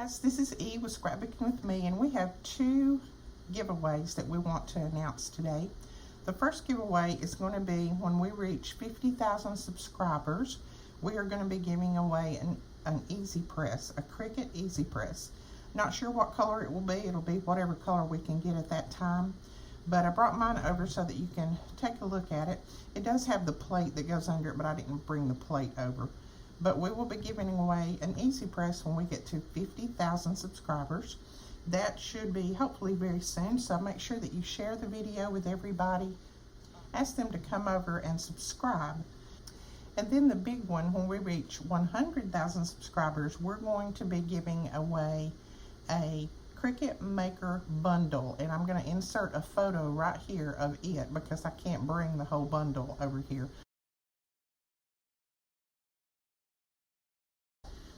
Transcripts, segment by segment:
Guys, this is E with Scrapbooking with Me, and we have two giveaways that we want to announce today. The first giveaway is going to be when we reach 50,000 subscribers. We are going to be giving away an Easy Press, a Cricut Easy Press. Not sure what color it will be. It'll be whatever color we can get at that time. But I brought mine over so that you can take a look at it. It does have the plate that goes under it, but I didn't bring the plate over. But we will be giving away an Easy Press when we get to 50,000 subscribers. That should be hopefully very soon, so make sure that you share the video with everybody. Ask them to come over and subscribe. And then the big one, when we reach 100,000 subscribers, we're going to be giving away a Cricut Maker bundle. And I'm going to insert a photo right here of it because I can't bring the whole bundle over here.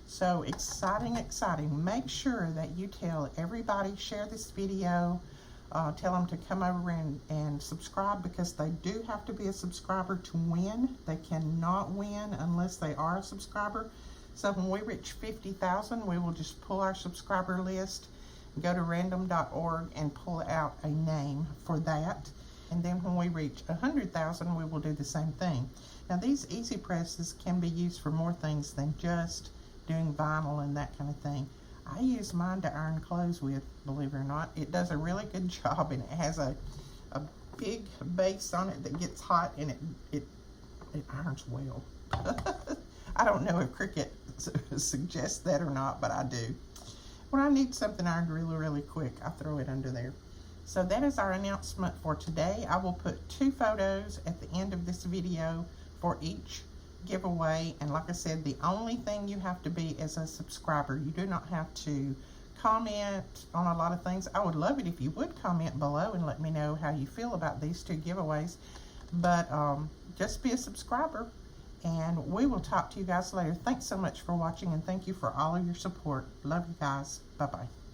So exciting, exciting. Make sure that you tell everybody, share this video, tell them to come over and subscribe, because they do have to be a subscriber to win. They cannot win unless they are a subscriber. So when we reach 50,000, we will just pull our subscriber list, go to random.org and pull out a name for that. And then when we reach 100,000, we will do the same thing. Now these Easy Presses can be used for more things than just doing vinyl and that kind of thing. I use mine to iron clothes with, believe it or not. It does a really good job, and it has a big base on it that gets hot, and it irons well. I don't know if Cricut suggests that or not, but I do. When I need something ironed really quick, I throw it under there. So that is our announcement for today. I will put 2 photos at the end of this video for each giveaway, and like I said, the only thing you have to be is a subscriber. You do not have to comment on a lot of things. I would love it if you would comment below and let me know how you feel about these 2 giveaways, but just be a subscriber, and we will talk to you guys later. Thanks so much for watching, and thank you for all of your support. Love you guys. Bye bye.